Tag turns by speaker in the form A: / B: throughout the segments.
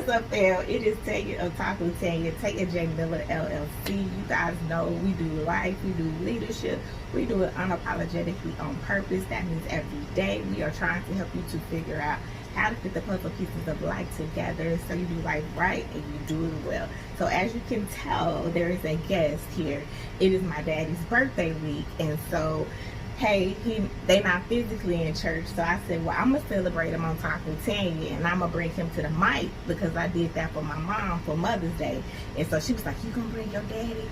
A: What's up, Phil? It is Tanya of Talking Tanya, Tanya J Miller LLC. You guys know we do life, we do leadership, we do it unapologetically on purpose. That means every day we are trying to help you to figure out how to fit the puzzle pieces of life together so you do life right and you do it well. So as you can tell, there is a guest here. It is my daddy's birthday week, and so hey, they not physically in church, so I said, well, I'm gonna celebrate him on Talking Tanya, and I'm gonna bring him to the mic because I did that for my mom for Mother's Day. And so she was like, you gonna bring your daddy?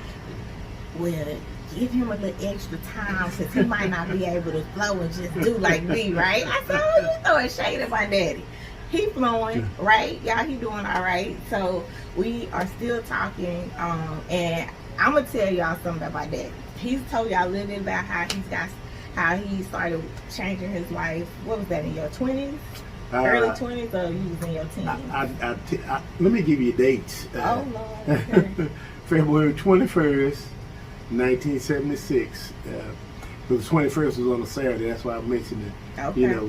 A: Well, give him a little extra time because he might not be able to flow and just do like me, right? I said, oh, you throwing shade at my daddy. He flowing, right? Y'all, he doing all right. So we are still talking, and I'm gonna tell y'all something about my daddy. He's told y'all a little bit about how he started changing his life. What was that, in your 20s? Early 20s, or you was in your teens?
B: Let me give you dates.
A: Oh, Lord. Okay.
B: February 21st, 1976. The 21st was on a Saturday. That's why I mentioned it. Okay. You know,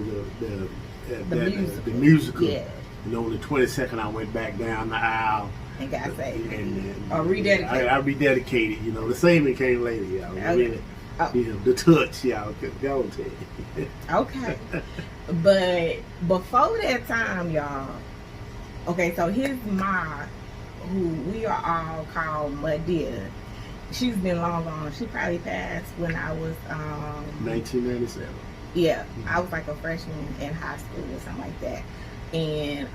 B: the musical. Yeah. You know, the 22nd, I went back down the aisle.
A: And got saved. Or rededicated.
B: I rededicated. You know, the saving came later. You know, okay. Really. Oh. You know, the touch, y'all could go to.
A: Okay. But before that time, y'all, okay, so his mom, who we are all called Madia, she's been long gone. She probably passed when I was
B: 1997.
A: Yeah, I was like a freshman in high school or something like that. And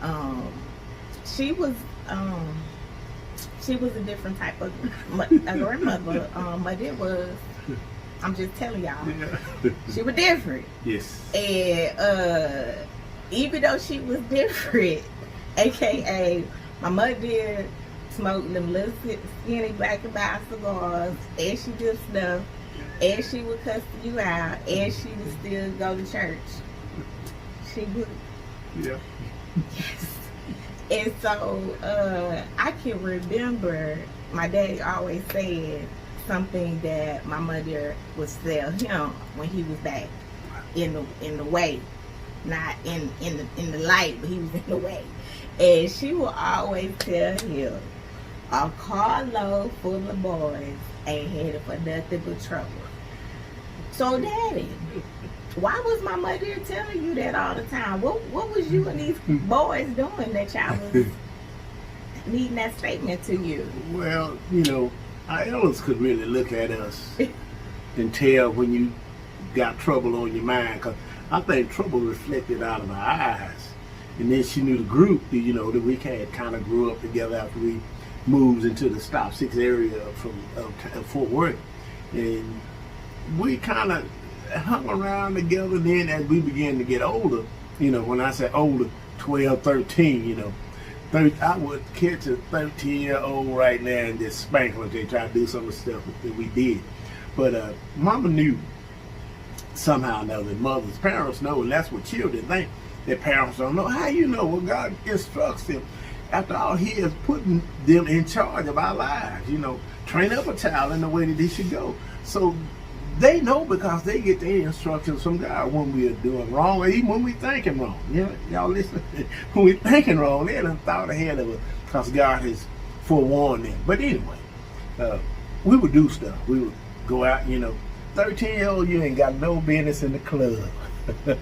A: she was a different type of a grandmother. Madia was, I'm just telling y'all, yeah. She was different.
B: Yes.
A: And even though she was different, aka my mother did smoke them little skinny black and white cigars, and she did stuff, and she would cuss you out, and she would still go to church. She would.
B: Yeah.
A: Yes. And so I can remember my daddy always said something that my mother would tell him when he was back in the way, not in the light, but he was in the way. And she would always tell him, a carload full of boys ain't headed for nothing but trouble. So, Daddy, why was my mother telling you that all the time? What was you and these boys doing that y'all was needing that statement to you?
B: Well, you know, our elders could really look at us and tell when you got trouble on your mind, because I think trouble reflected out of our eyes. And then she knew the group, you know, that we had kind of grew up together after we moved into the Stop 6 area from Fort Worth. And we kind of hung around together. Then as we began to get older, you know, when I say older, 12, 13, you know, I would catch a 13-year-old right now and just spank them if they try to do some of the stuff that we did. But Mama knew somehow or another. Mothers, parents know, and that's what children think. Their parents don't know. How you know? Well, God instructs them. After all, He is putting them in charge of our lives. You know, train up a child in the way that he should go. So they know because they get their instructions from God when we are doing wrong, or even when we thinking wrong. You know, y'all listen. When we thinking wrong, they done thought ahead of us because God has forewarned them. But anyway, we would do stuff. We would go out, you know. 13-year-old, you ain't got no business in the club. But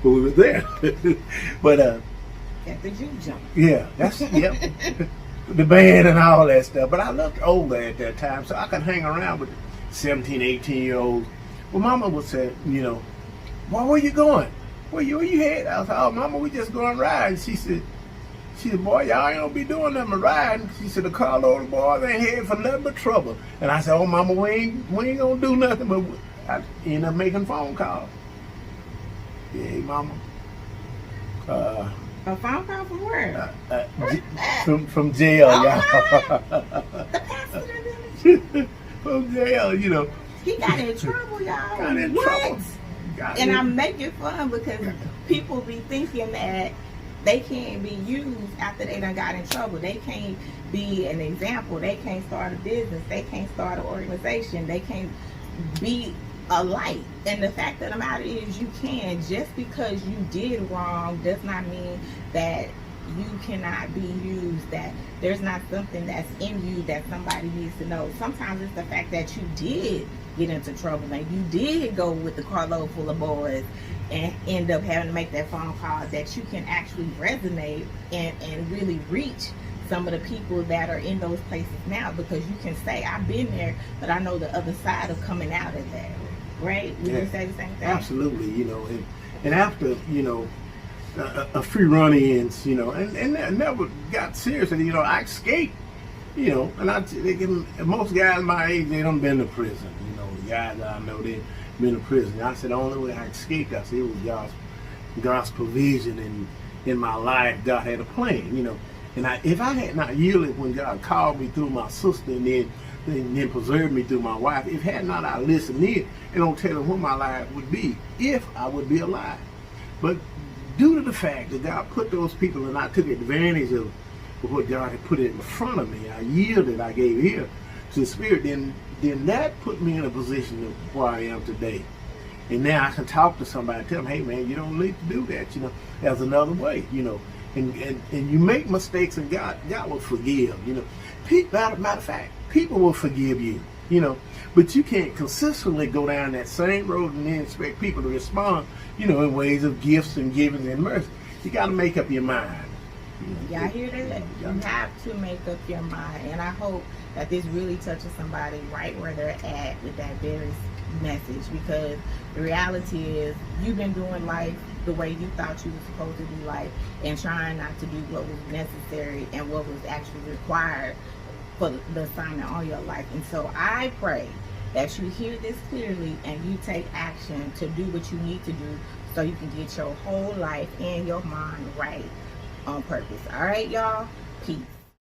B: we were there. But
A: at the juke joint.
B: Yeah, that's yep. The band and all that stuff. But I looked older at that time, so I could hang around with 17, 18-year-olds. Well, Mama would say, you know, well, where you going? Where you headed? I was like, oh, Mama, we just going riding. She said, boy, y'all ain't gonna be doing nothing but riding. She said, the carload of boys ain't headed for nothing but trouble. And I said, oh, Mama, we ain't gonna do nothing, but I ended up making phone calls. Yeah, Mama.
A: A phone call from where?
B: From jail,
A: oh,
B: y'all.
A: The pastor
B: from jail, you know.
A: He got in trouble, y'all.
B: Got in
A: what?
B: trouble.
A: And I'm making fun because people be thinking that they can't be used after they done got in trouble. They can't be an example. They can't start a business. They can't start an organization. They can't be a light. And the fact of the matter is, you can. Just because you did wrong does not mean that you cannot be used, that there's not something that's in you that somebody needs to know. Sometimes it's the fact that you did get into trouble and you did go with the carload full of boys and end up having to make that phone call, that you can actually resonate and really reach some of the people that are in those places now, because you can say, I've been there, but I know the other side of coming out of that. Right? Would you say the same thing?
B: Absolutely, and after, a few run-ins, and I never got serious, and, I escaped, and most guys my age, they done been to prison, the guys that I know, they've been to prison. I said, the only way I escaped, I said, it was God's provision in my life. God had a plan, and if I had not yielded when God called me through my sister and then preserved me through my wife, if had not I listened in and don't tell them what my life would be, if I would be alive. But due to the fact that God put those people and I took advantage of what God had put in front of me, I yielded, I gave ear to the Spirit, then that put me in a position of where I am today. And now I can talk to somebody and tell them, hey man, you don't need to do that, there's another way, and you make mistakes and God will forgive, matter of fact, people will forgive you, but you can't consistently go down that same road and then expect people to respond, in ways of gifts and giving and mercy. You got to make up your mind.
A: Y'all hear that? You have to make up your mind, and I hope that this really touches somebody right where they're at with that very message, because the reality is you've been doing life the way you thought you were supposed to do life and trying not to do what was necessary and what was actually required for the assignment on your life. And so I pray that you hear this clearly and you take action to do what you need to do so you can get your whole life and your mind right on purpose. All right, y'all? Peace.